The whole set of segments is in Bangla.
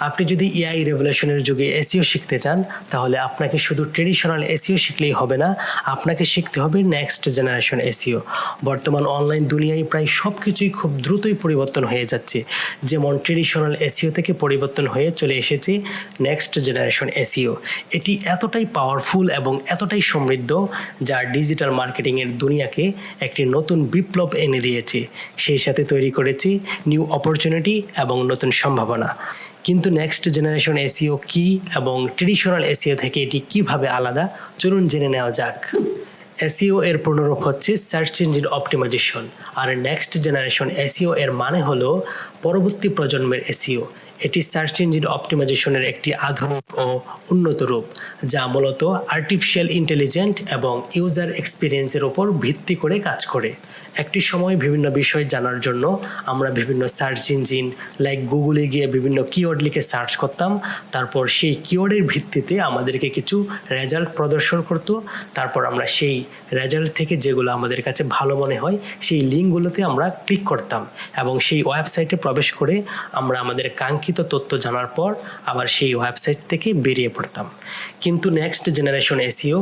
আপনি যদি এআই রেভলিউশনের যুগে এসইও শিখতে চান তাহলে আপনাকে শুধু ট্রেডিশনাল এসইও শিখলেই হবে না, আপনাকে শিখতে হবে নেক্সট জেনারেশন এসইও। বর্তমান অনলাইন দুনিয়ায় প্রায় সব কিছুই খুব দ্রুতই পরিবর্তন হয়ে যাচ্ছে। যেমন ট্রেডিশনাল এসইও থেকে পরিবর্তন হয়ে চলে এসেছে নেক্সট জেনারেশন এসইও। এটি এতটাই পাওয়ারফুল এবং এতটাই সমৃদ্ধ যা ডিজিটাল মার্কেটিংয়ের দুনিয়াকে একটি নতুন বিপ্লব এনে দিয়েছে, সেই সাথে তৈরি করেছে নিউ অপরচুনিটি এবং নতুন সম্ভাবনা। কিন্তু নেক্সট জেনারেশন এসইও কি এবং ট্রেডিশনাল এসইও থেকে এটি কিভাবে আলাদা, চলুন জেনে নেওয়া যাক। এসইও এর পূর্ণরূপ হচ্ছে সার্চ ইঞ্জিন অপটিমাইজেশন, আর নেক্সট জেনারেশন এসইও এর মানে হলো পরবর্তী প্রজন্মের এসইও। এটি সার্চ ইঞ্জিন অপটিমাইজেশনের একটি আধুনিক ও উন্নত রূপ, যা মূলত আর্টিফিশিয়াল ইন্টেলিজেন্ট এবং ইউজার এক্সপিরিয়েন্সের ওপর ভিত্তি করে কাজ করে। একটি সময় বিভিন্ন বিষয় জানার জন্য আমরা বিভিন্ন সার্চ ইঞ্জিন লাইক গুগলে গিয়ে বিভিন্ন কিওয়ার্ড লিখে সার্চ করতাম, তারপর সেই কিওয়ার্ডের ভিত্তিতে আমাদেরকে কিছু রেজাল্ট প্রদর্শন করতো। তারপর আমরা সেই রেজাল্ট থেকে যেগুলো আমাদের কাছে ভালো মনে হয় সেই লিঙ্কগুলোতে আমরা ক্লিক করতাম এবং সেই ওয়েবসাইটে প্রবেশ করে আমরা আমাদের কাঙ্ক্ষিত তথ্য জানার পর আবার সেই ওয়েবসাইট থেকে বেরিয়ে পড়তাম। কিন্তু next generation SEO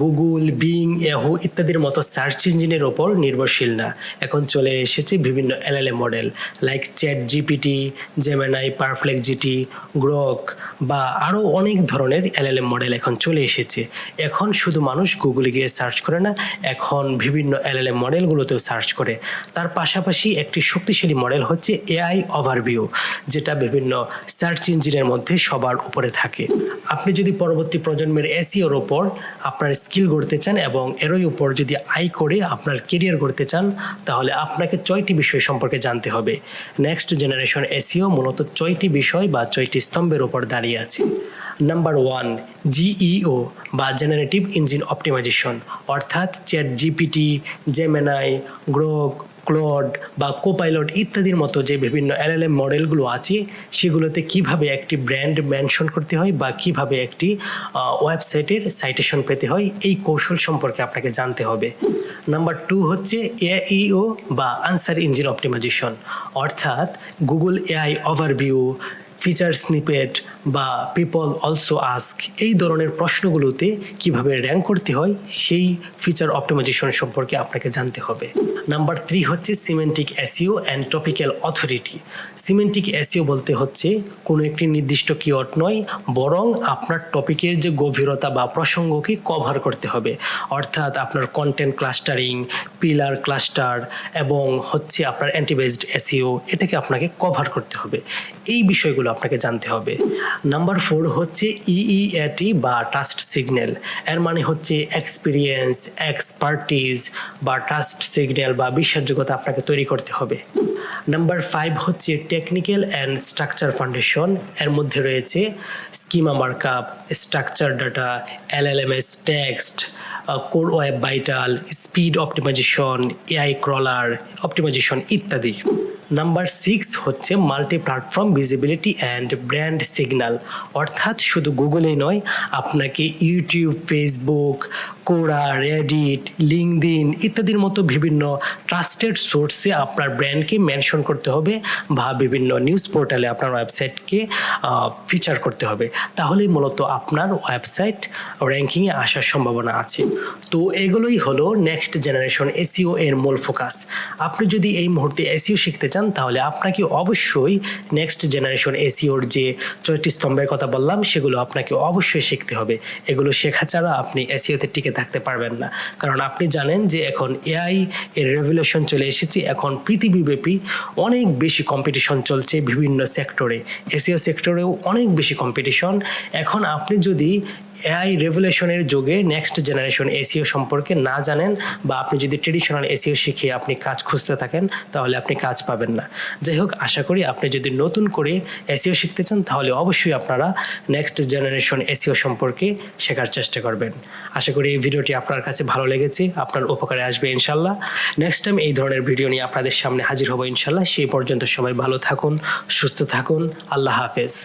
Google, being, Yahoo ইত্যাদির মতো সার্চ ইঞ্জিনের ওপর নির্ভরশীল না। এখন চলে এসেছে বিভিন্ন LLM model like chat GPT, Gemini, Perplexity, Grok বা আরও অনেক ধরনের এলএলএম মডেল এখন চলে এসেছে। এখন শুধু মানুষ গুগলে গিয়ে সার্চ করে না, এখন বিভিন্ন এলএলএম মডেলগুলোতেও সার্চ করে। তার পাশাপাশি একটি শক্তিশালী মডেল হচ্ছে এআই ওভারভিউ, যেটা বিভিন্ন সার্চ ইঞ্জিনের মধ্যে সবার উপরে থাকে। আপনি যদি পরবর্তী প্রজন্মের এসইওর ওপর আপনার স্কিল গড়তে চান এবং এরই উপর যদি আয় করে আপনার কেরিয়ার গড়তে চান তাহলে আপনাকে 6টি বিষয় সম্পর্কে জানতে হবে। নেক্সট জেনারেশন এসইও মূলত 6টি বিষয় বা 6টি স্তম্ভের উপর দাঁড়িয়ে আছে। নাম্বার 1, জিইও বা জেনারেটিভ ইঞ্জিন অপটিমাইজেশন, অর্থাৎ chat GPT, Gemini, Grok, Claude বা কোপাইলট ইত্যাদির মতো যে বিভিন্ন এলএলএম মডেলগুলো আছে সেগুলোতে কিভাবে একটি ব্র্যান্ড মেনশন করতে হয় বা কিভাবে একটি ওয়েবসাইটের সাইটেশন পেতে হয় এই কৌশল সম্পর্কে আপনাকে জানতে হবে। নাম্বার 2 হচ্ছে এআইও বা আনসার ইঞ্জিন অপটিমাইজেশন, অর্থাৎ Google AI overview, feature snippet বা পিপল অলসো আস্ক এই ধরনের প্রশ্নগুলোতে কিভাবে র্যাঙ্ক করতে হয় সেই ফিচার অপটিমাইজেশন সম্পর্কে আপনাকে জানতে হবে। নাম্বার 3 হচ্ছে semantic SEO and topical authority. Semantic SEO বলতে হচ্ছে কোনো একটি নির্দিষ্ট কিওয়ার্ড নয়, বরং আপনার টপিকের যে গভীরতা বা প্রসঙ্গকে কভার করতে হবে, অর্থাৎ আপনার কন্টেন্ট ক্লাস্টারিং, পিলার ক্লাস্টার এবং হচ্ছে আপনার অ্যান্টি-বেসড এসইও, এটাকে আপনাকে কভার করতে হবে। এই বিষয়গুলো আপনাকে জানতে হবে। নাম্বার 4 হচ্ছে ইইএটি বা ট্রাস্ট সিগন্যাল। এর মানে হচ্ছে এক্সপিরিয়েন্স, এক্সপার্টিজ বা ট্রাস্ট সিগন্যাল বা বিশ্বাসযোগ্যতা আপনাকে তৈরি করতে হবে। নাম্বার 5 হচ্ছে টেকনিক্যাল অ্যান্ড স্ট্রাকচার ফাউন্ডেশন। এর মধ্যে রয়েছে schema markup, structure data, LLMs text, core web vital, speed optimization, AI crawler optimization ইত্যাদি। নাম্বার 6 হচ্ছে multi platform visibility and brand signal, অর্থাৎ শুধু গুগলেই নয়, আপনাকে YouTube, Facebook, Quora, Reddit, LinkedIn ইত্যাদির মতো বিভিন্ন ট্রাস্টেড সোর্সে আপনার ব্র্যান্ডকে মেনশন করতে হবে বা বিভিন্ন নিউজ পোর্টালে আপনার ওয়েবসাইটকে ফিচার করতে হবে। তাহলেই মূলত আপনার ওয়েবসাইট র্যাঙ্কিংয়ে আসার সম্ভাবনা আছে। তো এগুলোই হলো নেক্সট জেনারেশন এসইও এর মূল ফোকাস। আপনি যদি এই মুহূর্তে এসইও শিখতে চান তাহলে আপনাকে অবশ্যই নেক্সট জেনারেশন এসইওর যে 6টি স্তম্ভের কথা বললাম সেগুলো আপনাকে অবশ্যই শিখতে হবে। এগুলো শেখা ছাড়া আপনি এসইওতে টিকে থাকতে পারবেন না, কারণ আপনি জানেন যে এখন এআই এর রেভলিউশন চলে এসেছে। এখন পৃথিবীব্যাপী অনেক বেশি কম্পিটিশন চলছে বিভিন্ন সেক্টরে, এসইও সেক্টরেও অনেক বেশি কম্পিটিশন। এখন আপনি যদি এআই রেভলিউশনের যুগে নেক্সট জেনারেশন এসইও সম্পর্কে না জানেন বা আপনি যদি ট্রেডিশনাল এসইও শিখে আপনি কাজ খুঁজতে থাকেন তাহলে আপনি কাজ পাবেন না। যাই হোক, আশা করি আপনি যদি নতুন করে এসইও শিখতে চান তাহলে অবশ্যই আপনারা নেক্সট জেনারেশন এসইও সম্পর্কে শেখার চেষ্টা করবেন। আশা করি এই ভিডিওটি আপনার কাছে ভালো লেগেছে, আপনার উপকারে আসবে ইনশাল্লাহ। নেক্সট টাইম এই ধরনের ভিডিও নিয়ে আপনাদের সামনে হাজির হব ইনশাল্লাহ। সেই পর্যন্ত সবাই ভালো থাকুন, সুস্থ থাকুন। আল্লাহ হাফেজ।